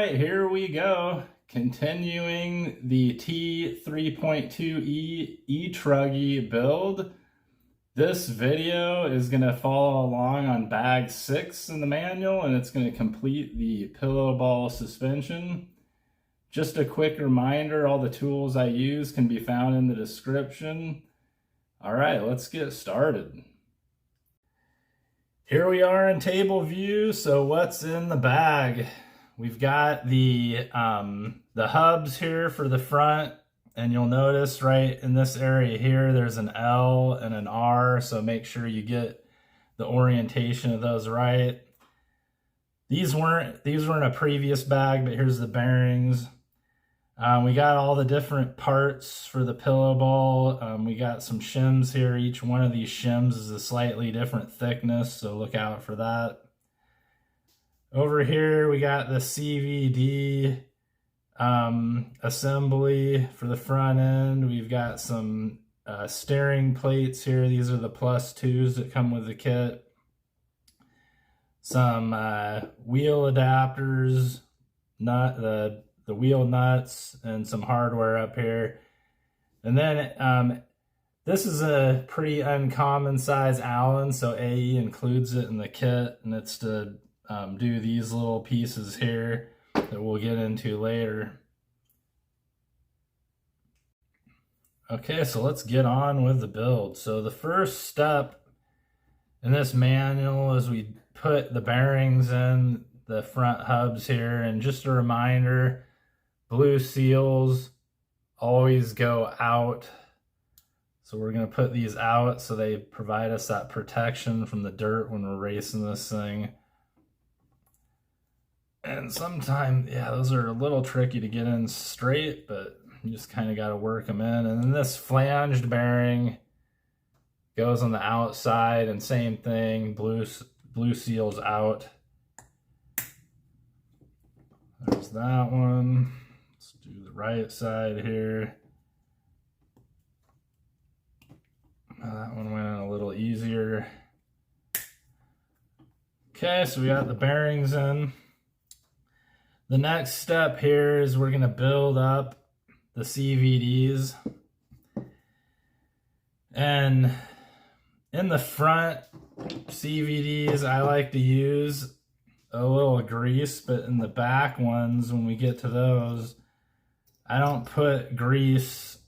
right, here we go. Continuing the T3.2E E-Truggy build. This video is going to follow along on bag 6 in the manual, and it's going to complete the pillow ball suspension. Just a quick reminder, all the tools I use can be found in the description. All right, let's get started. Here we are in table view. So what's in the bag? We've got the hubs here for the front, and you'll notice right in this area here, there's an L and an R, so make sure you get the orientation of those right. These weren't a previous bag, but here's the bearings. We got all the different parts for the pillow ball. We got some shims here. Each one of these shims is a slightly different thickness, so look out for that. Over here, we got the CVD assembly for the front end. We've got some steering plates here. These are the +2s that come with the kit. Some wheel adapters, the wheel nuts, and some hardware up here. And then this is a pretty uncommon size Allen, so AE includes it in the kit, and it's to do these little pieces here that we'll get into later. Okay, so let's get on with the build. So the first step in this manual is we put the bearings in the front hubs here, and just a reminder, blue seals always go out. So we're going to put these out so they provide us that protection from the dirt when we're racing this thing. And sometimes, yeah, those are a little tricky to get in straight, but you just kind of got to work them in. And then this flanged bearing goes on the outside, and same thing, blue seals out. There's that one. Let's do the right side here. That one went in a little easier. Okay, so we got the bearings in. The next step here is we're going to build up the CVDs. And in the front CVDs, I like to use a little grease, but in the back ones, when we get to those, I don't put grease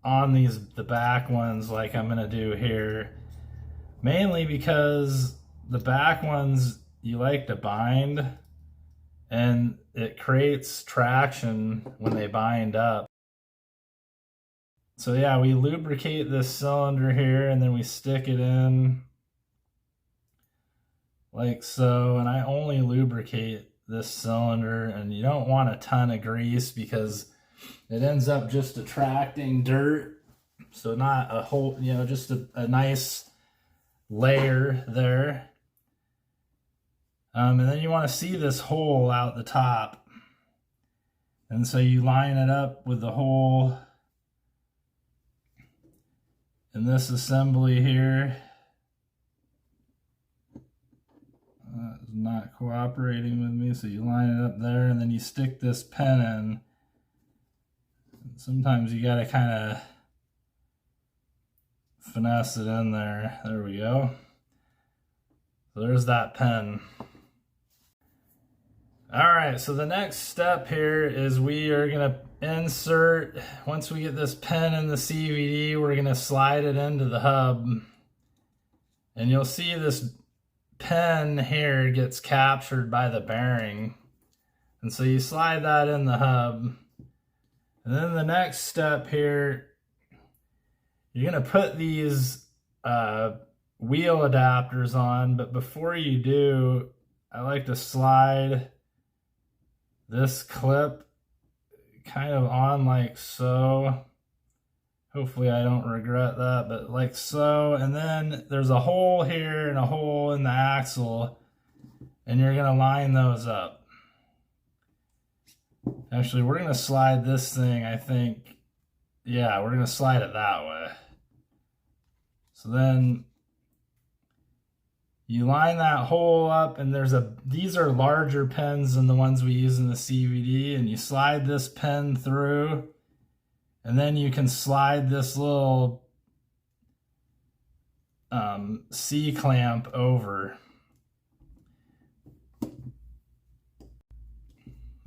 on the back ones like I'm going to do here. Mainly because the back ones you like to bind, and it creates traction when they bind up. So yeah, we lubricate this cylinder here, and then we stick it in like so. And I only lubricate this cylinder, and you don't want a ton of grease because it ends up just attracting dirt. So not a whole, just a nice layer there. And then you want to see this hole out the top. And so you line it up with the hole in this assembly here. It's not cooperating with me, so you line it up there, and then you stick this pin in. Sometimes you gotta kind of finesse it in there. There we go. So there's that pin. All right, so the next step here is we are gonna insert, once we get this pin in the CVD, we're gonna slide it into the hub. And you'll see this pin here gets captured by the bearing. And so you slide that in the hub. And then the next step here, you're gonna put these wheel adapters on, but before you do, I like to slide this clip kind of on like so. Hopefully I don't regret that, but like so. And then there's a hole here and a hole in the axle, and you're gonna line those up. Actually, we're gonna slide this thing, I think. Yeah, we're gonna slide it that way. So then You line that hole up, and these are larger pins than the ones we use in the CVD, and you slide this pin through, and then you can slide this little C-clamp over.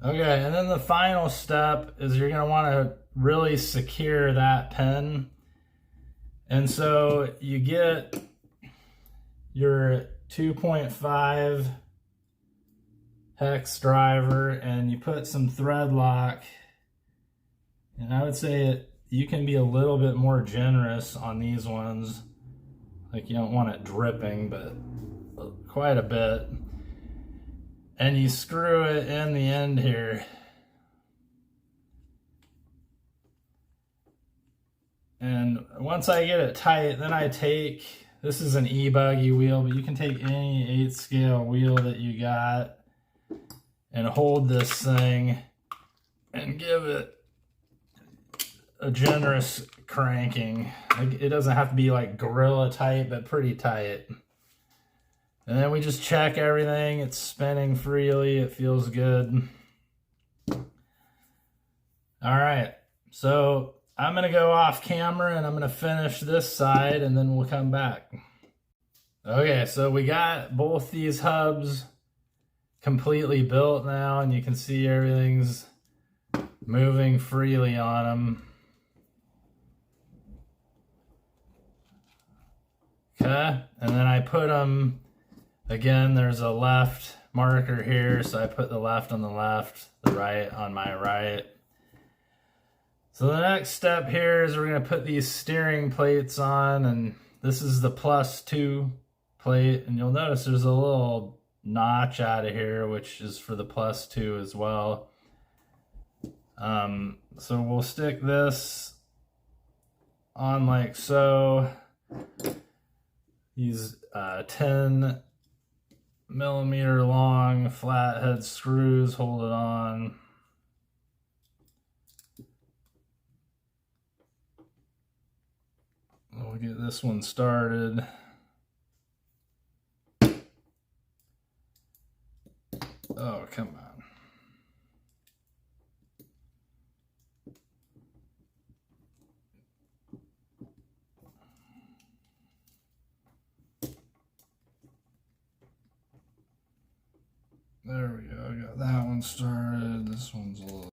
Okay, and then the final step is you're going to want to really secure that pin. And so you get your 2.5 hex driver and you put some thread lock. And I would say you can be a little bit more generous on these ones. Like, you don't want it dripping, but quite a bit. And you screw it in the end here. And once I get it tight, then I take, this is an e-buggy wheel, but you can take any 8 scale wheel that you got and hold this thing and give it a generous cranking. It doesn't have to be like gorilla tight, but pretty tight. And then we just check everything. It's spinning freely. It feels good. All right. So I'm going to go off camera and I'm going to finish this side and then we'll come back. Okay, so we got both these hubs completely built now, and you can see everything's moving freely on them. Okay, and then I put them, again, there's a left marker here, so I put the left on the left, the right on my right. So the next step here is we're going to put these steering plates on, and this is the +2 plate, and you'll notice there's a little notch out of here, which is for the +2 as well. So we'll stick this on like so. These 10 millimeter long flathead screws hold it on. We'll get this one started. Oh, come on. There we go. Got that one started. This one's a little...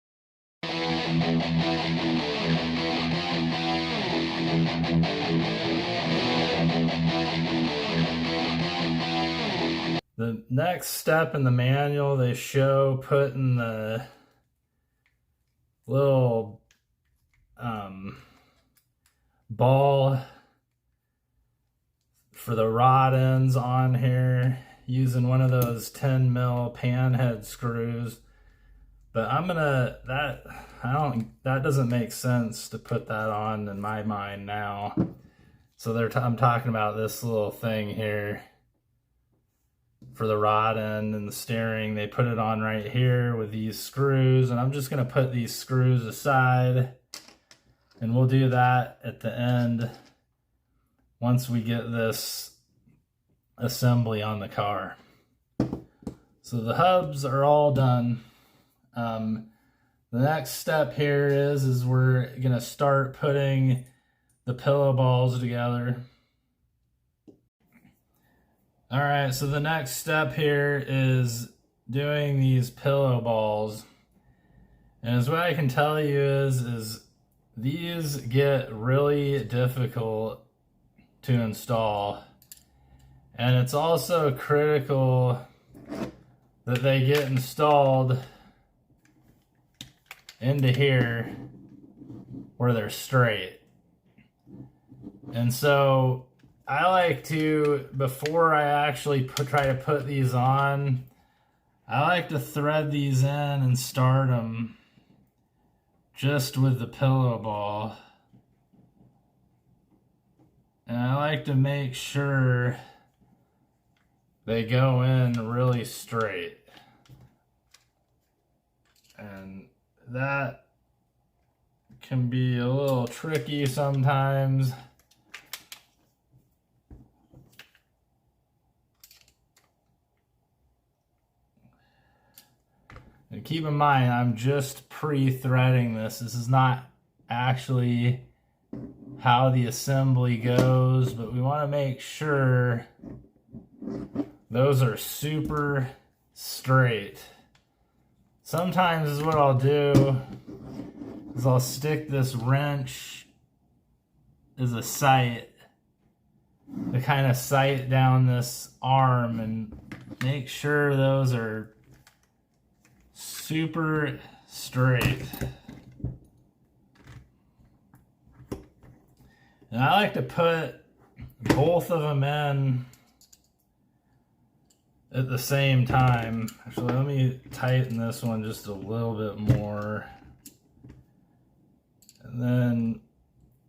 The next step in the manual, they show putting the little ball for the rod ends on here using one of those 10 mil pan head screws. But that doesn't make sense to put that on in my mind now. So I'm talking about this little thing here for the rod end and the steering. They put it on right here with these screws, and I'm just going to put these screws aside, and we'll do that at the end once we get this assembly on the car. So the hubs are all done. The next step here is we're going to start putting the pillow balls together. All right, so the next step here is doing these pillow balls. And as what I can tell you is these get really difficult to install. And it's also critical that they get installed into here where they're straight. And so I like to, before I actually try to put these on, I like to thread these in and start them just with the pillow ball. And I like to make sure they go in really straight. And that can be a little tricky sometimes. And keep in mind, I'm just pre-threading this. This is not actually how the assembly goes, but we want to make sure those are super straight. Sometimes is what I'll do is I'll stick this wrench as a sight to kind of sight down this arm and make sure those are super straight. And I like to put both of them in at the same time. Actually, let me tighten this one just a little bit more. And then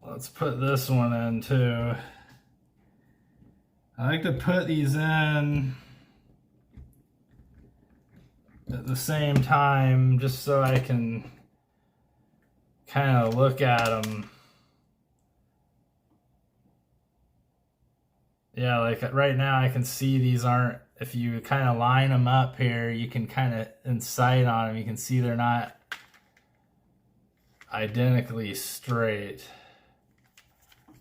let's put this one in too. I like to put these in at the same time just so I can kind of look at them. Yeah, like right now I can see these aren't, if you kind of line them up here, you can kind of insight on them. You can see they're not identically straight.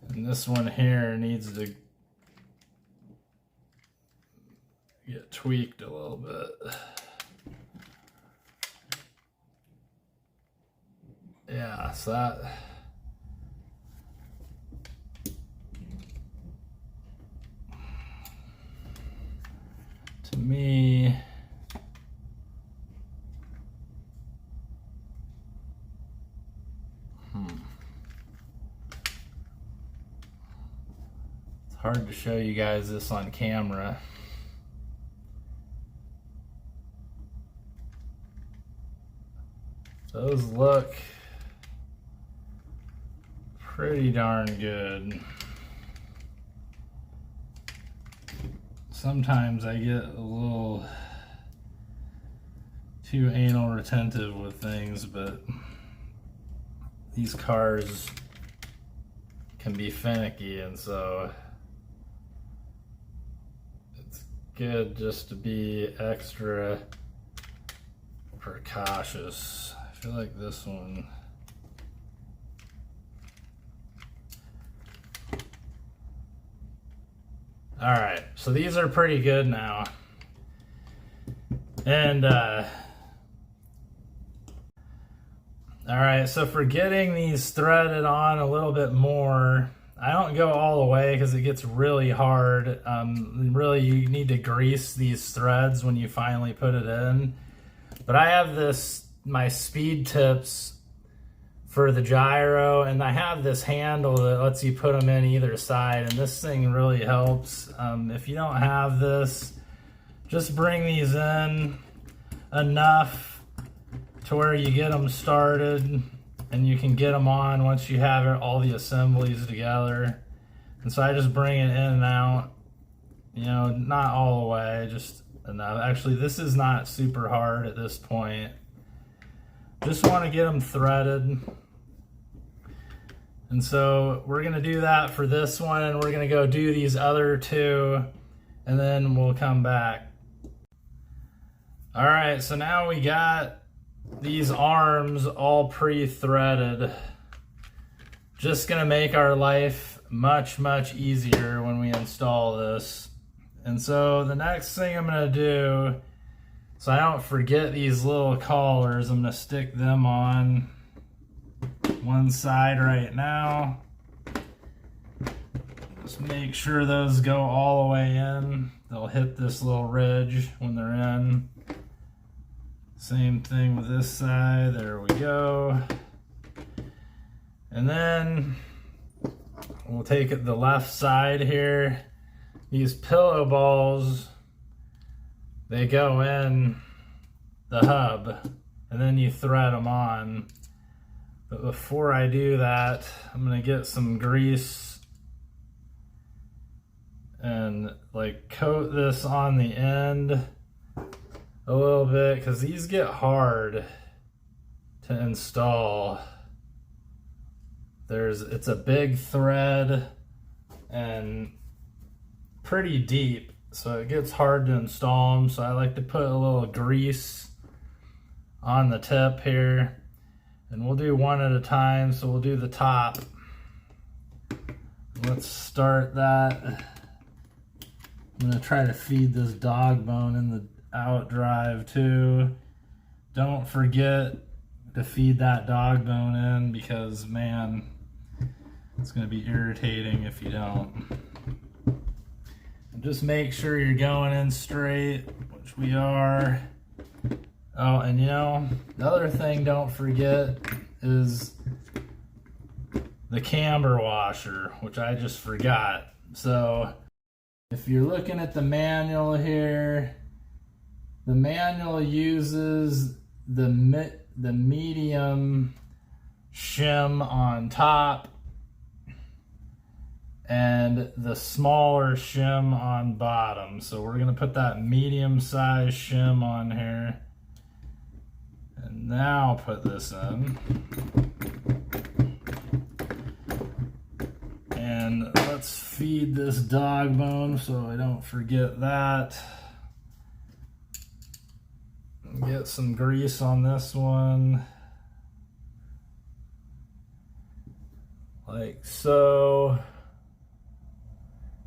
And this one here needs to get tweaked a little bit. Yeah, so that, to me, it's hard to show you guys this on camera. Those look pretty darn good. Sometimes I get a little too anal retentive with things, but these cars can be finicky, and so it's good just to be extra precautious. I feel like this one, all right, so these are pretty good now. And all right, so for getting these threaded on a little bit more, I don't go all the way because it gets really hard. Really, you need to grease these threads when you finally put it in. But I have this, my speed tips for the gyro, and I have this handle that lets you put them in either side, and this thing really helps. If you don't have this, just bring these in enough to where you get them started and you can get them on once you have all the assemblies together. And so I just bring it in and out, you know, not all the way, just enough. Actually, this is not super hard at this point. Just want to get them threaded. And so we're going to do that for this one, and we're going to go do these other two, and then we'll come back. All right, so now we got these arms all pre-threaded. Just going to make our life much, much easier when we install this. And so the next thing I'm going to do, so I don't forget these little collars, I'm going to stick them on one side right now. Just make sure those go all the way in. They'll hit this little ridge when they're in. Same thing with this side. There we go. And then we'll take it the left side here. These pillow balls, they go in the hub, and then you thread them on. But before I do that, I'm gonna get some grease and like coat this on the end a little bit, because these get hard to install. It's a big thread and pretty deep, so it gets hard to install them. So I like to put a little grease on the tip here. And we'll do one at a time, so we'll do the top. Let's start that. I'm gonna try to feed this dog bone in the out drive too. Don't forget to feed that dog bone in, because man, it's gonna be irritating if you don't. And just make sure you're going in straight, which we are. Oh, and you know, the other thing don't forget is the camber washer, which I just forgot. So if you're looking at the manual here, the manual uses the medium shim on top and the smaller shim on bottom. So we're gonna put that medium size shim on here. And now put this in. And let's feed this dog bone so I don't forget that. Get some grease on this one. Like so.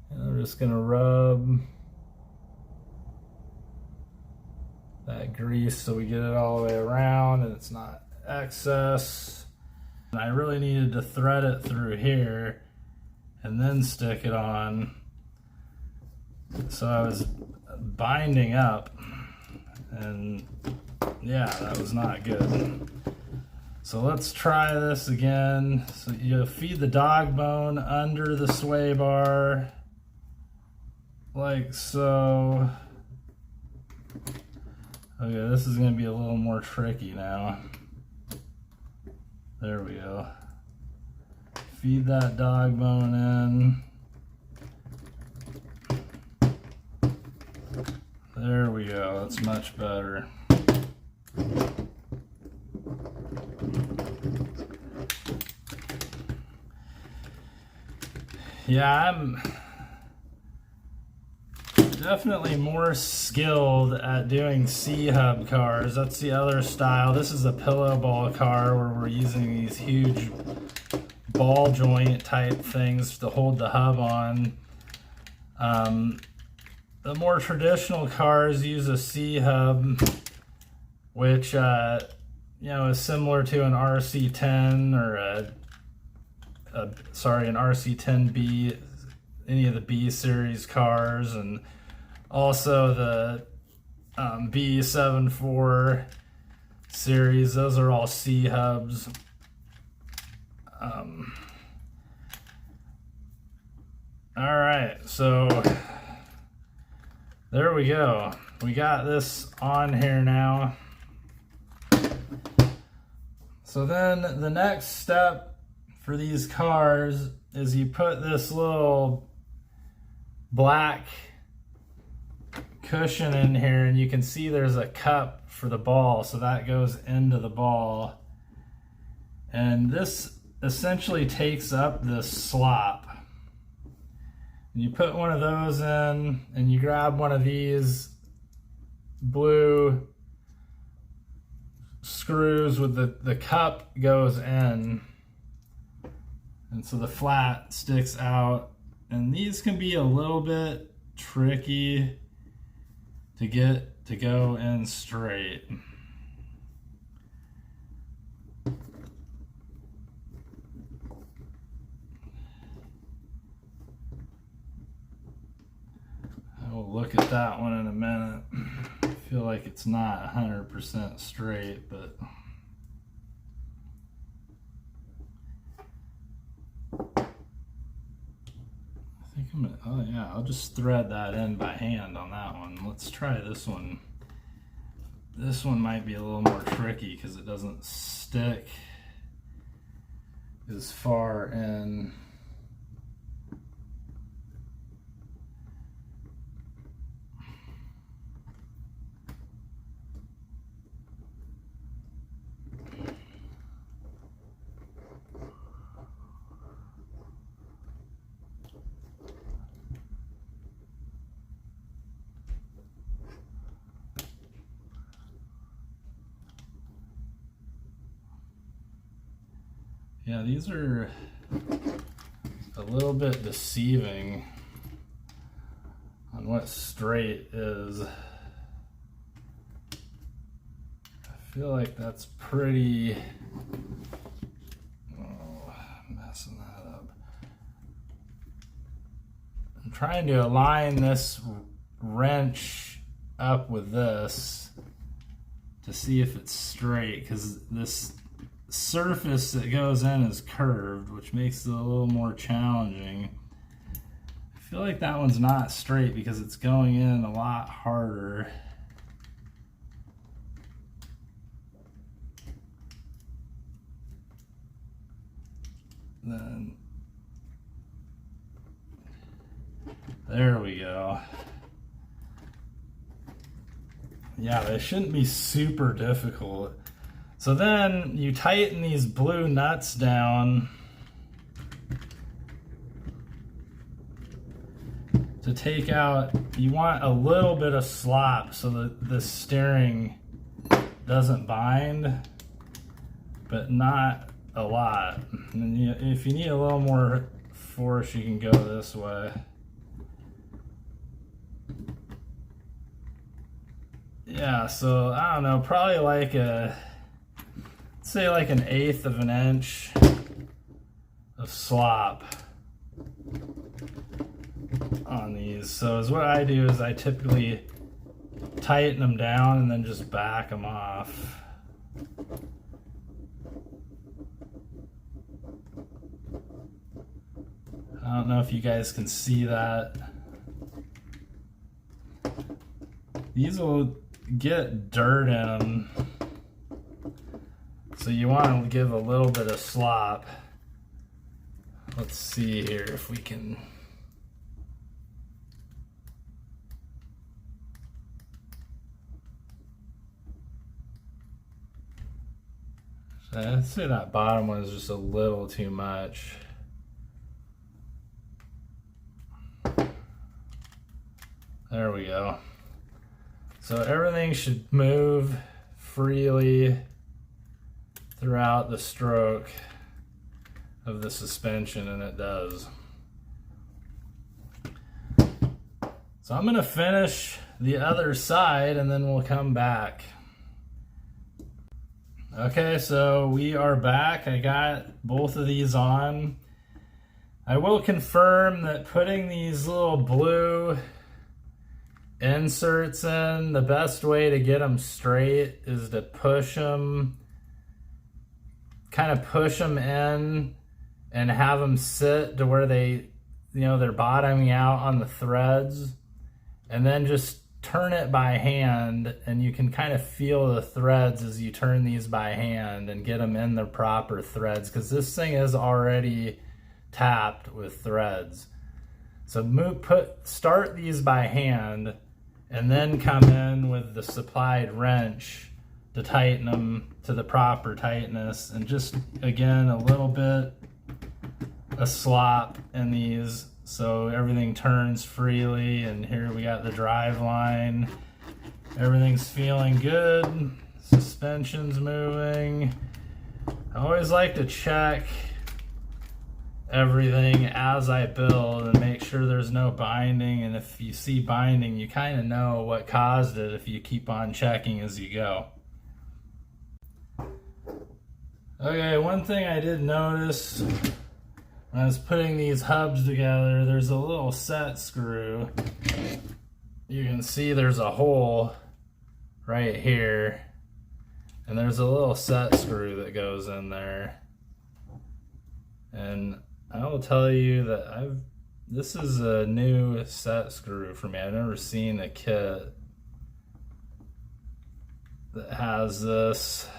And I'm just gonna rub that grease so we get it all the way around and it's not excess. And I really needed to thread it through here and then stick it on. So I was binding up, and yeah, that was not good. So let's try this again. So you feed the dog bone under the sway bar, like so. Okay, this is gonna be a little more tricky now. There we go. Feed that dog bone in. There we go, that's much better. Yeah, I'm definitely more skilled at doing C-hub cars. That's the other style. This is a pillow ball car where we're using these huge ball joint type things to hold the hub on. The more traditional cars use a C-hub, which you know, is similar to an RC10 or an RC10B, any of the B series cars, and also the B74 series. Those are all C hubs. All right, so there we go. We got this on here now. So then the next step for these cars is you put this little black cushion in here, and you can see there's a cup for the ball, so that goes into the ball. And this essentially takes up this slop. And you put one of those in, and you grab one of these blue screws with the cup goes in, and so the flat sticks out. And these can be a little bit tricky to get to go in straight. We'll look at that one in a minute. I feel like it's not 100% straight, but I think I'm gonna, oh yeah, I'll just thread that in by hand on that one. Let's try this one. This one might be a little more tricky because it doesn't stick as far in. Yeah, these are a little bit deceiving on what straight is. I feel like that's pretty... Oh, I'm messing that up. I'm trying to align this wrench up with this to see if it's straight, because this surface that goes in is curved, which makes it a little more challenging. I feel like that one's not straight because it's going in a lot harder. Then there we go. Yeah, they shouldn't be super difficult. So then you tighten these blue nuts down to take out, you want a little bit of slop so that the steering doesn't bind, but not a lot. And if you need a little more force, you can go this way. Yeah, so I don't know, probably like say like 1/8 of an inch of slop on these. So is what I do is I typically tighten them down and then just back them off. I don't know if you guys can see that. These will get dirt in them, so you want to give a little bit of slop. Let's see here if we can. I'd say that bottom one is just a little too much. There we go. So everything should move freely throughout the stroke of the suspension, and it does. So I'm going to finish the other side and then we'll come back. Okay, so we are back. I got both of these on. I will confirm that putting these little blue inserts in, the best way to get them straight is to push them, kind of push them in and have them sit to where they, they're bottoming out on the threads, and then just turn it by hand, and you can kind of feel the threads as you turn these by hand and get them in the proper threads, because this thing is already tapped with threads. So start these by hand and then come in with the supplied wrench to tighten them to the proper tightness, and just again a little bit of slop in these so everything turns freely. And here we got the drive line, everything's feeling good, suspension's moving. I always like to check everything as I build and make sure there's no binding, and if you see binding, you kind of know what caused it if you keep on checking as you go. Okay, one thing I did notice when I was putting these hubs together, there's a little set screw. You can see there's a hole right here, and there's a little set screw that goes in there. And I will tell you that this is a new set screw for me. I've never seen a kit that has this.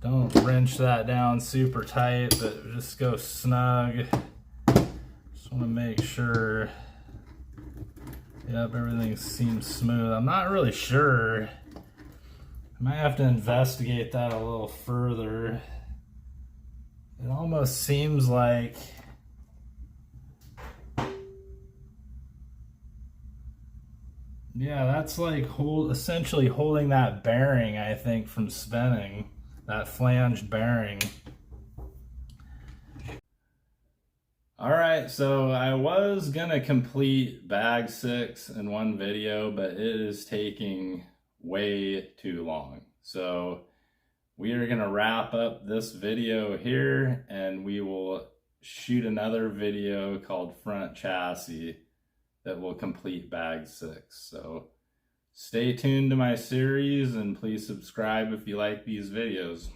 Don't wrench that down super tight, but just go snug. Just want to make sure, yep, everything seems smooth. I'm not really sure. I might have to investigate that a little further. It almost seems like Yeah, that's like essentially holding that bearing, I think, from spinning, that flanged bearing. All right, so I was gonna complete bag 6 in one video, but it is taking way too long. So we are gonna wrap up this video here, and we will shoot another video called front chassis that will complete bag 6. So stay tuned to my series, and please subscribe if you like these videos.